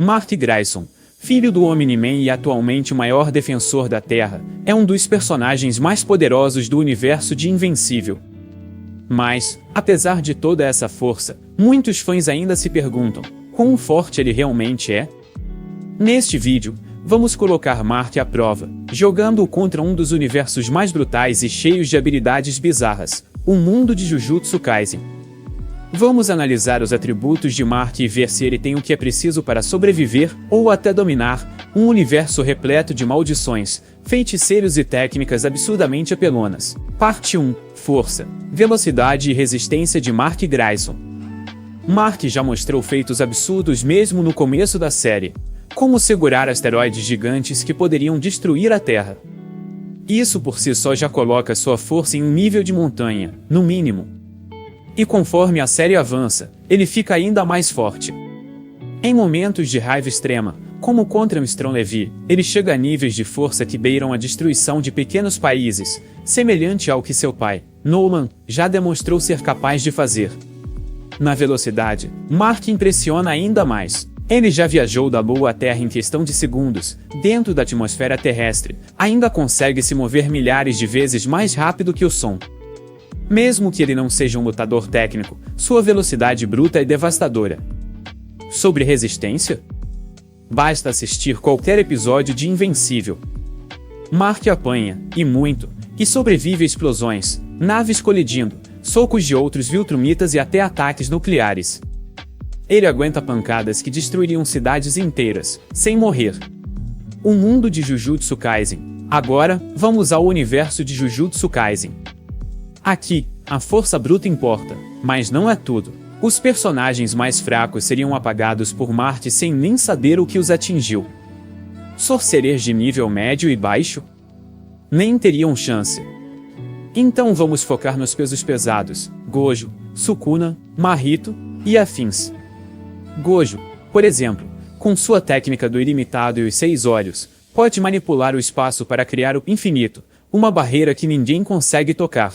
Mark Grayson, filho do Omni-Man e atualmente o maior defensor da Terra, é um dos personagens mais poderosos do universo de Invencível. Mas, apesar de toda essa força, muitos fãs ainda se perguntam: quão forte ele realmente é? Neste vídeo, vamos colocar Mark à prova, jogando-o contra um dos universos mais brutais e cheios de habilidades bizarras, o mundo de Jujutsu Kaisen. Vamos analisar os atributos de Mark e ver se ele tem o que é preciso para sobreviver ou até dominar um universo repleto de maldições, feiticeiros e técnicas absurdamente apelonas. Parte 1. Força, velocidade e resistência de Mark Grayson. Mark já mostrou feitos absurdos mesmo no começo da série, como segurar asteroides gigantes que poderiam destruir a Terra. Isso por si só já coloca sua força em um nível de montanha, no mínimo. E conforme a série avança, ele fica ainda mais forte. Em momentos de raiva extrema, como contra Mistron Levi, ele chega a níveis de força que beiram a destruição de pequenos países, semelhante ao que seu pai, Noman, já demonstrou ser capaz de fazer. Na velocidade, Mark impressiona ainda mais. Ele já viajou da Lua à Terra em questão de segundos, dentro da atmosfera terrestre, ainda consegue se mover milhares de vezes mais rápido que o som. Mesmo que ele não seja um lutador técnico, sua velocidade bruta é devastadora. Sobre resistência? Basta assistir qualquer episódio de Invencível. Mark apanha, e muito, e sobrevive a explosões, naves colidindo, socos de outros Viltrumitas e até ataques nucleares. Ele aguenta pancadas que destruiriam cidades inteiras, sem morrer. O mundo de Jujutsu Kaisen. Agora, vamos ao universo de Jujutsu Kaisen. Aqui, a força bruta importa, mas não é tudo. Os personagens mais fracos seriam apagados por Mark sem nem saber o que os atingiu. Sorcerers de nível médio e baixo? Nem teriam chance. Então vamos focar nos pesos pesados: Gojo, Sukuna, Mahito e afins. Gojo, por exemplo, com sua técnica do ilimitado e os 6 olhos, pode manipular o espaço para criar o infinito, uma barreira que ninguém consegue tocar.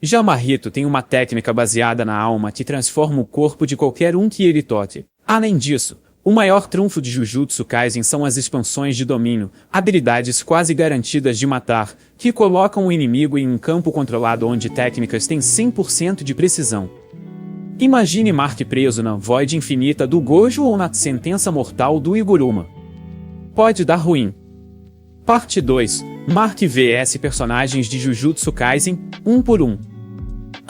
Já Mahito tem uma técnica baseada na alma que transforma o corpo de qualquer um que ele toque. Além disso, o maior trunfo de Jujutsu Kaisen são as expansões de domínio, habilidades quase garantidas de matar, que colocam o inimigo em um campo controlado onde técnicas têm 100% de precisão. Imagine Mark preso na Void Infinita do Gojo ou na sentença mortal do Iguruma. Pode dar ruim. Parte 2. Mark vs personagens de Jujutsu Kaisen, 1 por 1.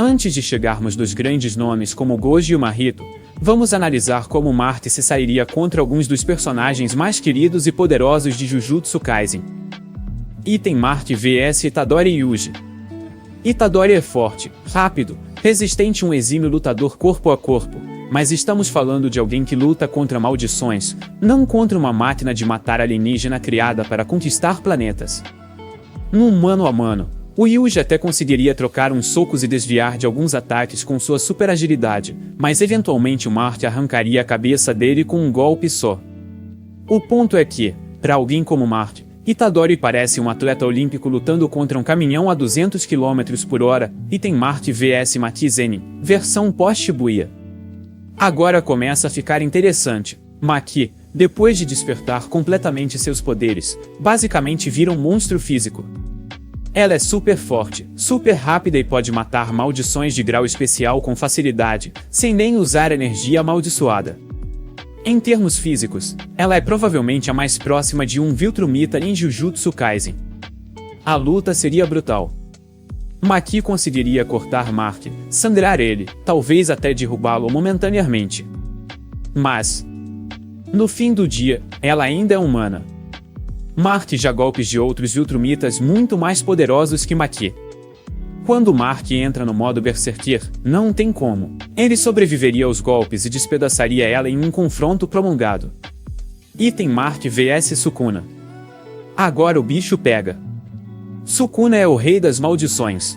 Antes de chegarmos nos grandes nomes como Gojo e Mahito, vamos analisar como Mark se sairia contra alguns dos personagens mais queridos e poderosos de Jujutsu Kaisen. Item Mark vs Itadori Yuji. Itadori é forte, rápido, resistente, um exímio lutador corpo a corpo, mas estamos falando de alguém que luta contra maldições, não contra uma máquina de matar alienígena criada para conquistar planetas. Num mano a mano, o Yuji até conseguiria trocar uns socos e desviar de alguns ataques com sua super agilidade, mas eventualmente o Mark arrancaria a cabeça dele com um golpe só. O ponto é que, para alguém como Mark, Itadori parece um atleta olímpico lutando contra um caminhão a 200 km por hora, e tem Mark vs Maki Zenin, versão pós-Shibuya. Agora começa a ficar interessante. Maki, depois de despertar completamente seus poderes, basicamente vira um monstro físico. Ela é super forte, super rápida e pode matar maldições de grau especial com facilidade, sem nem usar energia amaldiçoada. Em termos físicos, ela é provavelmente a mais próxima de um Viltrumita em Jujutsu Kaisen. A luta seria brutal. Maki conseguiria cortar Mark, sangrar ele, talvez até derrubá-lo momentaneamente. Mas, no fim do dia, ela ainda é humana. Mark já golpes de outros Viltrumitas muito mais poderosos que Maki. Quando Mark entra no modo Berserker, não tem como. Ele sobreviveria aos golpes e despedaçaria ela em um confronto prolongado. Item Mark vs Sukuna. Agora o bicho pega. Sukuna é o rei das maldições.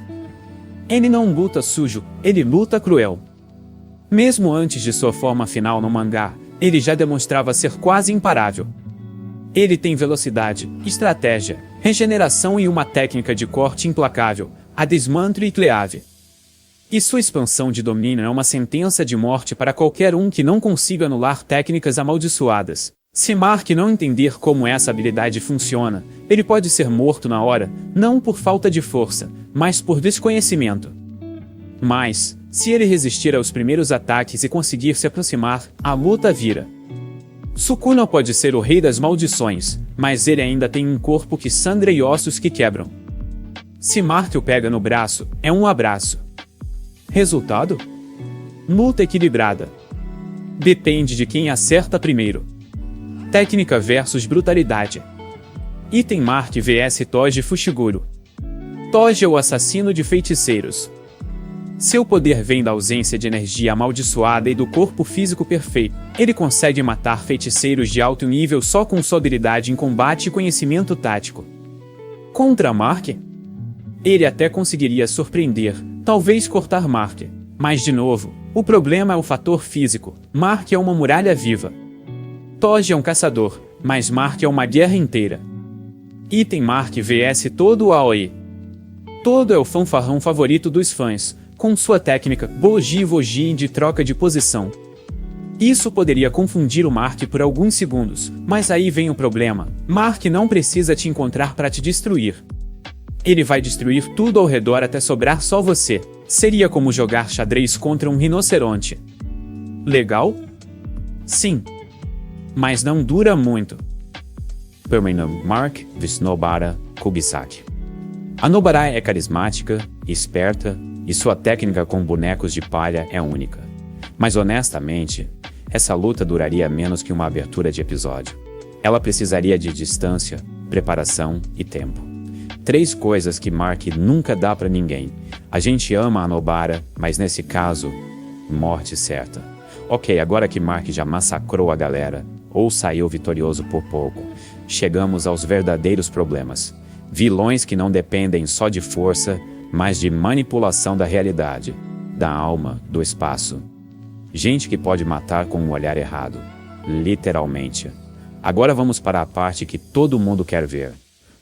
Ele não luta sujo, ele luta cruel. Mesmo antes de sua forma final no mangá, ele já demonstrava ser quase imparável. Ele tem velocidade, estratégia, regeneração e uma técnica de corte implacável, a Desmantle e Cleave. E sua expansão de domínio é uma sentença de morte para qualquer um que não consiga anular técnicas amaldiçoadas. Se Mark não entender como essa habilidade funciona, ele pode ser morto na hora, não por falta de força, mas por desconhecimento. Mas, se ele resistir aos primeiros ataques e conseguir se aproximar, a luta vira. Sukuna pode ser o rei das maldições, mas ele ainda tem um corpo que sangra e ossos que quebram. Se Mark o pega no braço, é um abraço. Resultado? Luta equilibrada. Depende de quem acerta primeiro. Técnica versus brutalidade. Item Mark vs Toji Fushiguro. Toji é o assassino de feiticeiros. Seu poder vem da ausência de energia amaldiçoada e do corpo físico perfeito. Ele consegue matar feiticeiros de alto nível só com sua habilidade em combate e conhecimento tático. Contra Mark? Ele até conseguiria surpreender, talvez cortar Mark. Mas de novo, o problema é o fator físico. Mark é uma muralha viva. Toji é um caçador, mas Mark é uma guerra inteira. Item Mark vs todo o Aoi. Todo é o fanfarrão favorito dos fãs, com sua técnica Boji Vojin de troca de posição. Isso poderia confundir o Mark por alguns segundos, mas aí vem o problema. Mark não precisa te encontrar para te destruir. Ele vai destruir tudo ao redor até sobrar só você. Seria como jogar xadrez contra um rinoceronte. Legal? Sim. Mas não dura muito. Termina Mark vs Nobara Kubisaki. A Nobara é carismática, esperta, e sua técnica com bonecos de palha é única. Mas honestamente, essa luta duraria menos que uma abertura de episódio. Ela precisaria de distância, preparação e tempo. 3 coisas que Mark nunca dá pra ninguém. A gente ama a Nobara, mas nesse caso, morte certa. Ok, agora que Mark já massacrou a galera, ou saiu vitorioso por pouco, chegamos aos verdadeiros problemas. Vilões que não dependem só de força, mas de manipulação da realidade, da alma, do espaço. Gente que pode matar com um olhar errado. Literalmente. Agora vamos para a parte que todo mundo quer ver.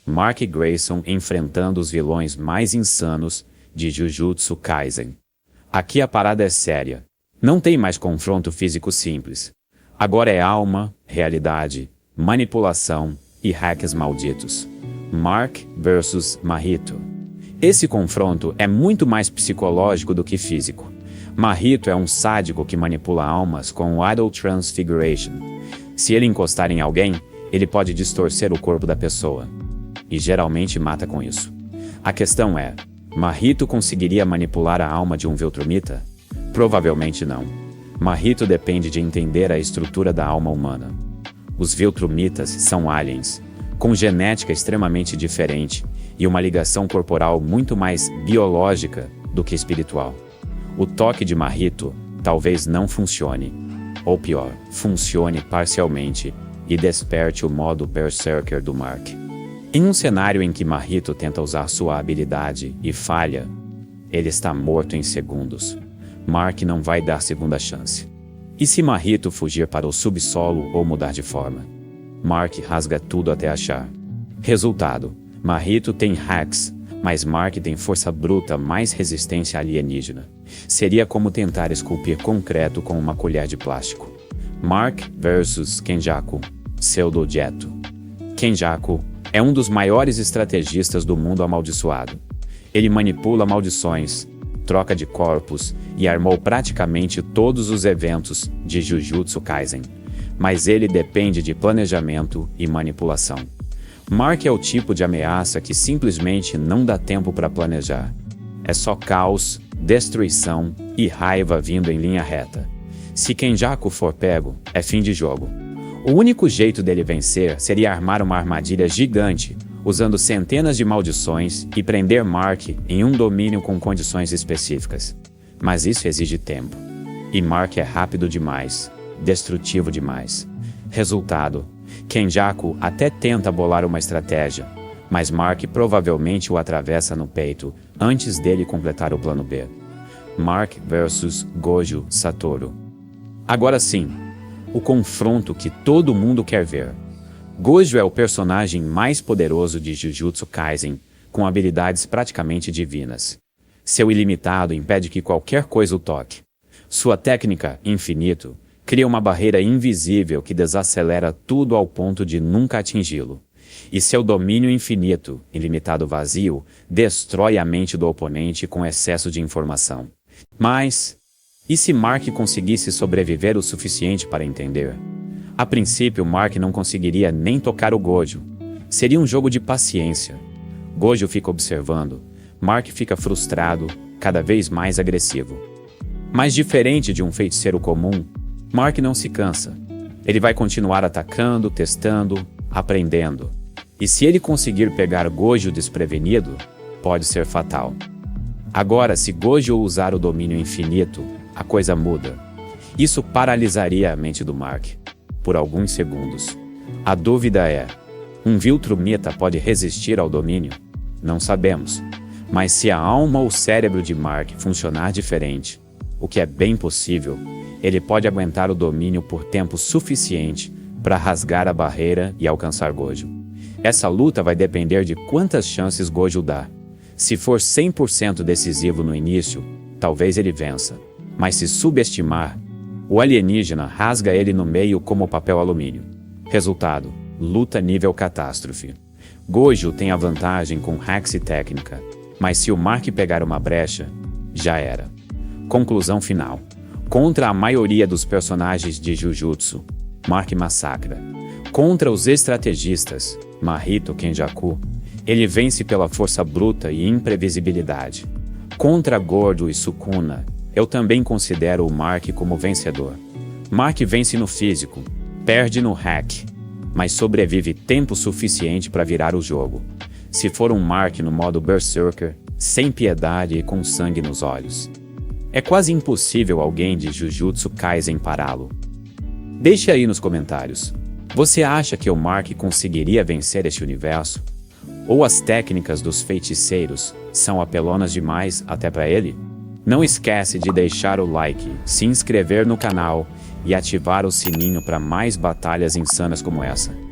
Mark Grayson enfrentando os vilões mais insanos de Jujutsu Kaisen. Aqui a parada é séria. Não tem mais confronto físico simples. Agora é alma, realidade, manipulação e hacks malditos. Mark versus Mahito. Esse confronto é muito mais psicológico do que físico. Mahito é um sádico que manipula almas com o Idol Transfiguration. Se ele encostar em alguém, ele pode distorcer o corpo da pessoa. E geralmente mata com isso. A questão é, Mahito conseguiria manipular a alma de um Viltrumita? Provavelmente não. Mahito depende de entender a estrutura da alma humana. Os Viltrumitas são aliens, com genética extremamente diferente e uma ligação corporal muito mais biológica do que espiritual. O toque de Mahito talvez não funcione, ou pior, funcione parcialmente e desperte o modo Berserker do Mark. Em um cenário em que Mahito tenta usar sua habilidade e falha, ele está morto em segundos. Mark não vai dar segunda chance. E se Mahito fugir para o subsolo ou mudar de forma? Mark rasga tudo até achar. Resultado: Mahito tem hacks, mas Mark tem força bruta mais resistência alienígena. Seria como tentar esculpir concreto com uma colher de plástico. Mark versus Kenjaku, Pseudo-Jeto. Kenjaku é um dos maiores estrategistas do mundo amaldiçoado. Ele manipula maldições, troca de corpos e armou praticamente todos os eventos de Jujutsu Kaisen. Mas ele depende de planejamento e manipulação. Mark é o tipo de ameaça que simplesmente não dá tempo para planejar. É só caos, destruição e raiva vindo em linha reta. Se Kenjaku for pego, é fim de jogo. O único jeito dele vencer seria armar uma armadilha gigante, usando centenas de maldições e prender Mark em um domínio com condições específicas. Mas isso exige tempo. E Mark é rápido demais, destrutivo demais. Resultado: Kenjaku até tenta bolar uma estratégia, mas Mark provavelmente o atravessa no peito antes dele completar o plano B. Mark versus Gojo Satoru. Agora sim, o confronto que todo mundo quer ver. Gojo é o personagem mais poderoso de Jujutsu Kaisen, com habilidades praticamente divinas. Seu ilimitado impede que qualquer coisa o toque. Sua técnica, infinito, cria uma barreira invisível que desacelera tudo ao ponto de nunca atingi-lo. E seu domínio infinito, ilimitado vazio, destrói a mente do oponente com excesso de informação. Mas, e se Mark conseguisse sobreviver o suficiente para entender? A princípio, Mark não conseguiria nem tocar o Gojo. Seria um jogo de paciência. Gojo fica observando. Mark fica frustrado, cada vez mais agressivo. Mas diferente de um feiticeiro comum, Mark não se cansa. Ele vai continuar atacando, testando, aprendendo. E se ele conseguir pegar Gojo desprevenido, pode ser fatal. Agora, se Gojo usar o domínio infinito, a coisa muda. Isso paralisaria a mente do Mark, por alguns segundos. A dúvida é, um Viltrumita pode resistir ao domínio? Não sabemos. Mas se a alma ou cérebro de Mark funcionar diferente, o que é bem possível, ele pode aguentar o domínio por tempo suficiente para rasgar a barreira e alcançar Gojo. Essa luta vai depender de quantas chances Gojo dá. Se for 100% decisivo no início, talvez ele vença. Mas se subestimar, o alienígena rasga ele no meio como papel alumínio. Resultado, luta nível catástrofe. Gojo tem a vantagem com hacks e técnica, mas se o Mark pegar uma brecha, já era. Conclusão final. Contra a maioria dos personagens de Jujutsu, Mark massacra. Contra os estrategistas, Mahito Kenjaku, ele vence pela força bruta e imprevisibilidade. Contra Gordo e Sukuna, eu também considero o Mark como vencedor. Mark vence no físico, perde no hack, mas sobrevive tempo suficiente para virar o jogo. Se for um Mark no modo Berserker, sem piedade e com sangue nos olhos. É quase impossível alguém de Jujutsu Kaisen pará-lo. Deixe aí nos comentários. Você acha que o Mark conseguiria vencer este universo? Ou as técnicas dos feiticeiros são apelonas demais até para ele? Não esquece de deixar o like, se inscrever no canal e ativar o sininho para mais batalhas insanas como essa.